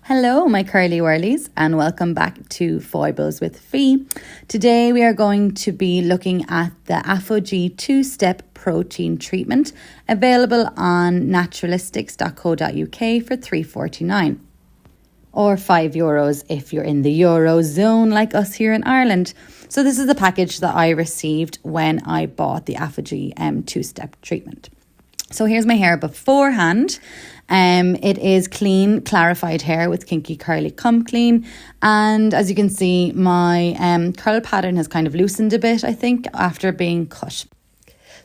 Hello, my curly whirlies, and welcome back to Foibles with Fee. Today we are going to be looking at the Aphogee 2-step protein treatment available on naturalistics.co.uk for $3.49 or €5 if you're in the Eurozone like us here in Ireland. So this is the package that I received when I bought the Aphogee 2-step treatment. So here's my hair beforehand. It is clean, clarified hair with kinky, curly, comb clean. And as you can see, my curl pattern has kind of loosened a bit, I think, after being cut.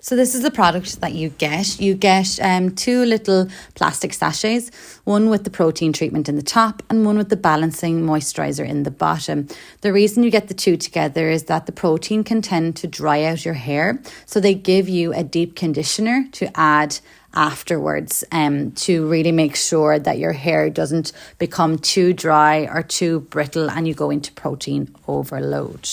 So this is the product that you get. You get two little plastic sachets, one with the protein treatment in the top and one with the balancing moisturiser in the bottom. The reason you get the two together is that the protein can tend to dry out your hair. So they give you a deep conditioner to add afterwards to really make sure that your hair doesn't become too dry or too brittle and you go into protein overload.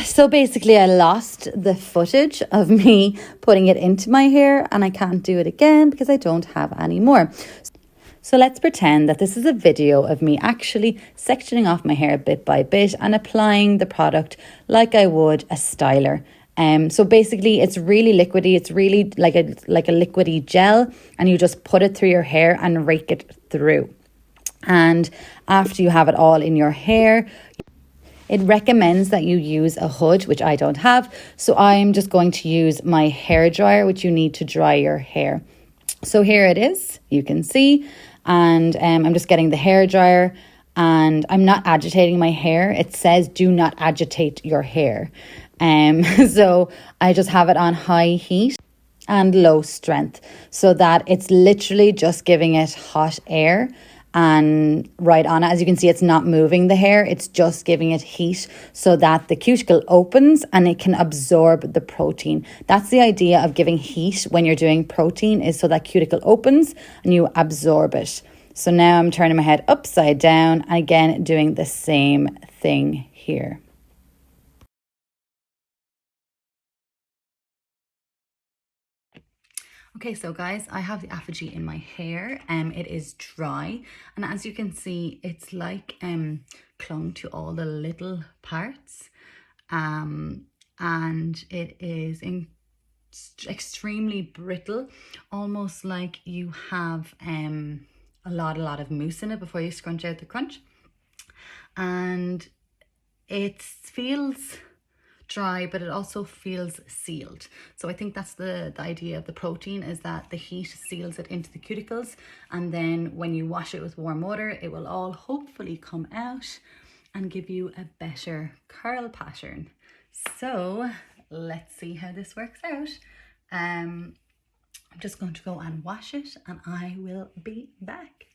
So basically I lost the footage of me putting it into my hair and I can't do it again because I don't have any more. So let's pretend that this is a video of me actually sectioning off my hair bit by bit and applying the product like I would a styler. So basically it's really liquidy. It's really like a liquidy gel, and you just put it through your hair and rake it through. And after you have it all in your hair, it recommends that you use a hood, which I don't have. So I'm just going to use my hair dryer, which you need to dry your hair. So here it is, you can see. And I'm just getting the hair dryer and I'm not agitating my hair. It says do not agitate your hair. So I just have it on high heat and low strength so that it's literally just giving it hot air. And right on it, as you can see, it's not moving the hair, it's just giving it heat so that the cuticle opens and it can absorb the protein. That's the idea of giving heat when you're doing protein, is so that cuticle opens and you absorb it. So now I'm turning my head upside down and again doing the same thing here. Okay, so guys, I have the Aphogee in my hair. It is dry, and as you can see, it's like clung to all the little parts, and it is extremely brittle, almost like you have a lot of mousse in it before you scrunch out the crunch, and it feels dry, but it also feels sealed. So I think that's the idea of the protein, is that the heat seals it into the cuticles, and then when you wash it with warm water, it will all hopefully come out and give you a better curl pattern. So let's see how this works out. I'm just going to go and wash it and I will be back.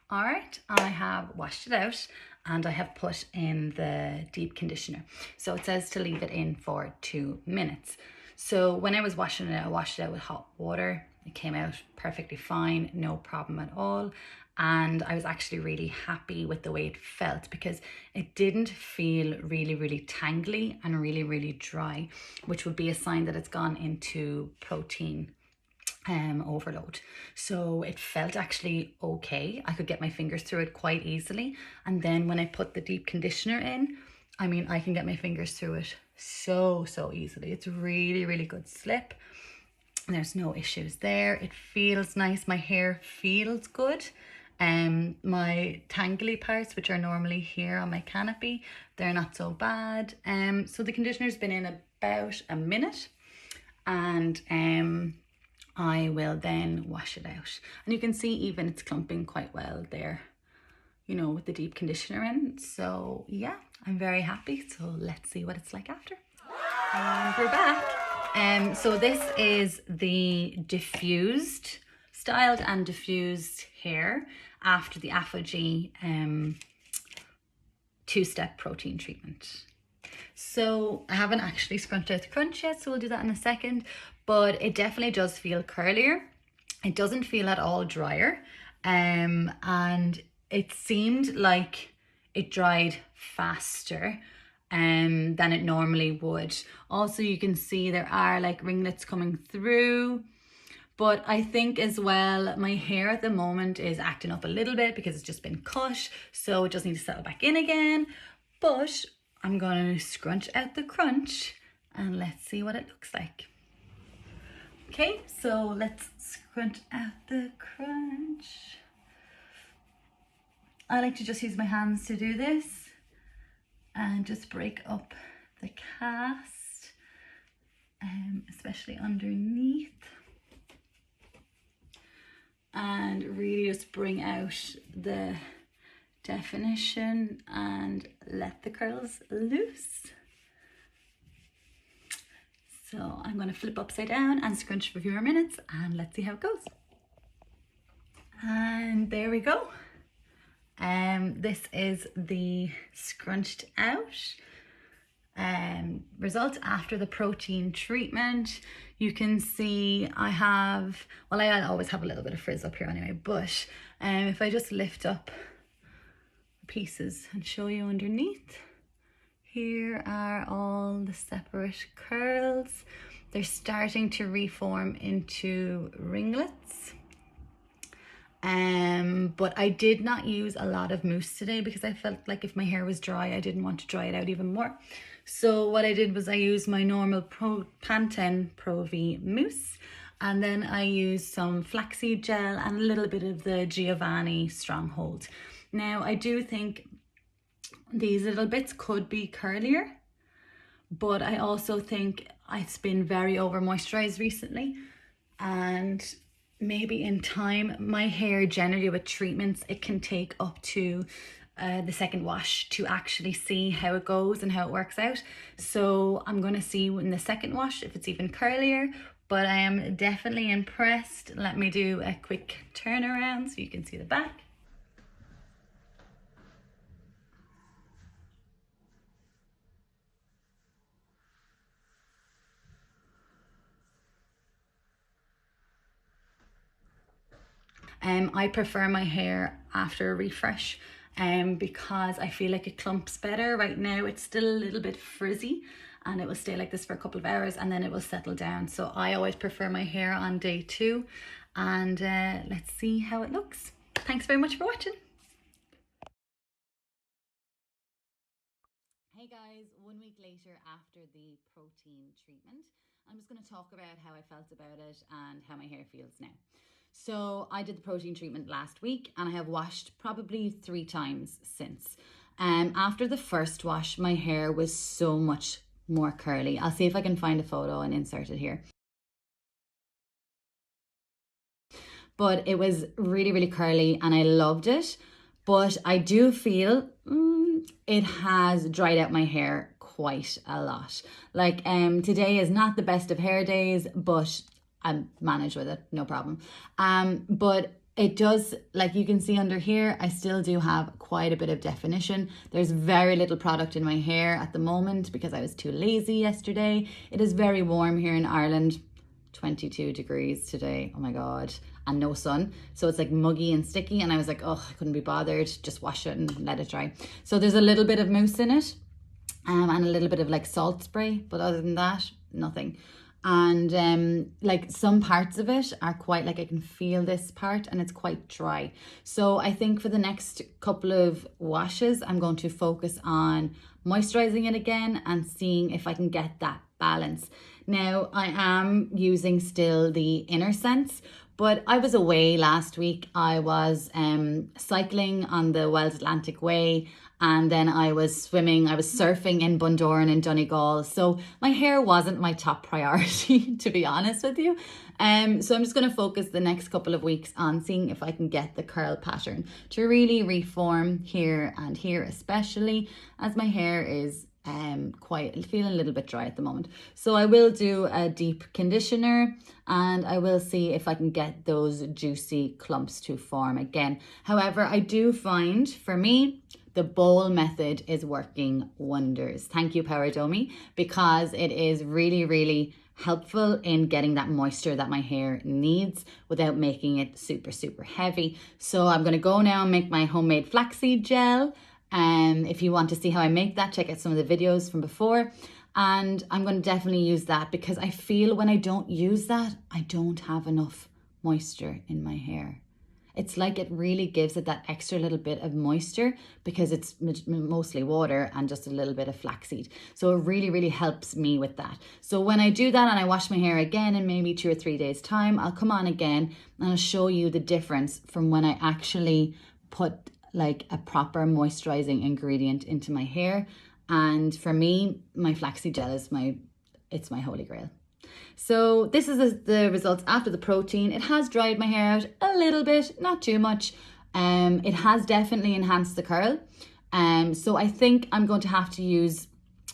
All right, I have washed it out and I have put in the deep conditioner. So it says to leave it in for 2 minutes. So when I was washing it, I washed it out with hot water. It came out perfectly fine, no problem at all. And I was actually really happy with the way it felt because it didn't feel really tangly and really dry, which would be a sign that it's gone into protein overload. So it felt actually okay. I could get my fingers through it quite easily. And then when I put the deep conditioner in, I mean, I can get my fingers through it so easily. It's really good slip. There's no issues there. It feels nice. My hair feels good. My tangly parts, which are normally here on my canopy, they're not so bad. So the conditioner's been in about a minute, and I will then wash it out. And you can see even it's clumping quite well there, you know, with the deep conditioner in. So yeah, I'm very happy. So let's see what it's like after. And we're back. So this is the diffused, styled and diffused hair after the Aphogee 2-step protein treatment. So I haven't actually scrunched out the crunch yet, so we'll do that in a second, but it definitely does feel curlier. It doesn't feel at all drier, and it seemed like it dried faster than it normally would. Also, you can see there are like ringlets coming through, But I think as well, my hair at the moment is acting up a little bit because it's just been cut. So it just needs to settle back in again. But I'm going to scrunch out the crunch and let's see what it looks like. Okay, so let's scrunch out the crunch. I like to just use my hands to do this and just break up the cast, especially underneath. And really just bring out the definition and let the curls loose. So I'm going to flip upside down and scrunch for a few more minutes and let's see how it goes. And there we go. This is the scrunched out result after the protein treatment. You can see I have, well, I always have a little bit of frizz up here anyway, but if I just lift up pieces and show you underneath, here are all the separate curls. They're starting to reform into ringlets. But I did not use a lot of mousse today because I felt like if my hair was dry, I didn't want to dry it out even more. So what I did was I used my normal Pantene Pro V mousse, and then I used some flaxseed gel and a little bit of the Giovanni Stronghold. Now I do think these little bits could be curlier, but I also think it's been very over moisturized recently, and maybe in time, my hair generally with treatments, it can take up to the second wash to actually see how it goes and how it works out. So I'm going to see in the second wash if it's even curlier, but I am definitely impressed. Let me do a quick turnaround so you can see the back. I prefer my hair after a refresh because I feel like it clumps better. Right now it's still a little bit frizzy and it will stay like this for a couple of hours and then it will settle down. So I always prefer my hair on day 2, and let's see how it looks. Thanks very much for watching. Hey guys, 1 week later after the protein treatment, I'm just going to talk about how I felt about it and how my hair feels now. So I did the protein treatment last week and I have washed probably 3 times since. After the first wash, my hair was so much more curly. I'll see if I can find a photo and insert it here. But it was really, really curly and I loved it. But I do feel it has dried out my hair quite a lot. Like today is not the best of hair days, but I manage with it, no problem. But it does, like you can see under here, I still do have quite a bit of definition. There's very little product in my hair at the moment because I was too lazy yesterday. It is very warm here in Ireland, 22 degrees today, oh my God, and no sun. So it's like muggy and sticky and I was like, oh, I couldn't be bothered, just wash it and let it dry. So there's a little bit of mousse in it and a little bit of like salt spray, but other than that, nothing. And like some parts of it are quite, like I can feel this part and it's quite dry. So I think for the next couple of washes, I'm going to focus on moisturizing it again and seeing if I can get that balance. Now I am using still the Inner Sense, but I was away last week. I was cycling on the Wells Atlantic Way, and then I was swimming, I was surfing in Bundoran and Donegal. So my hair wasn't my top priority, to be honest with you. So I'm just going to focus the next couple of weeks on seeing if I can get the curl pattern to really reform here and here, especially as my hair is feeling a little bit dry at the moment. So I will do a deep conditioner and I will see if I can get those juicy clumps to form again. However, I do find for me, the bowl method is working wonders. Thank you, Powerdome, because it is really, really helpful in getting that moisture that my hair needs without making it super, super heavy. So I'm going to go now and make my homemade flaxseed gel. If you want to see how I make that, check out some of the videos from before. And I'm going to definitely use that because I feel when I don't use that, I don't have enough moisture in my hair. It's like it really gives it that extra little bit of moisture because it's mostly water and just a little bit of flaxseed. So it really, really helps me with that. So when I do that and I wash my hair again in maybe 2 or 3 days time, I'll come on again and I'll show you the difference from when I actually put like a proper moisturizing ingredient into my hair. And for me, my flaxseed gel is it's my holy grail. So this is the results after the protein. It has dried my hair out a little bit, not too much. It has definitely enhanced the curl. So I think I'm going to have to use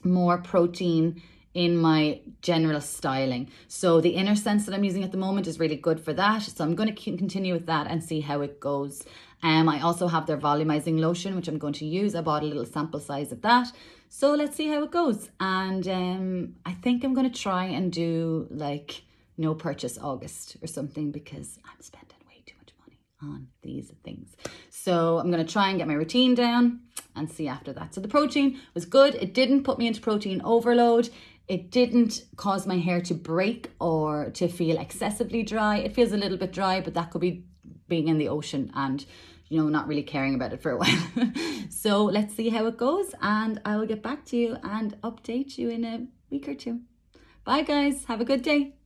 more protein in my general styling. So the Inner Sense that I'm using at the moment is really good for that. So I'm going to continue with that and see how it goes. I also have their volumizing lotion, which I'm going to use. I bought a little sample size of that. So let's see how it goes. And I think I'm going to try and do like no purchase August or something because I'm spending way too much money on these things. So I'm going to try and get my routine down and see after that. So the protein was good. It didn't put me into protein overload. It didn't cause my hair to break or to feel excessively dry. It feels a little bit dry, but that could be being in the ocean and, you know, not really caring about it for a while. So let's see how it goes and I will get back to you and update you in a week or two. Bye guys, have a good day.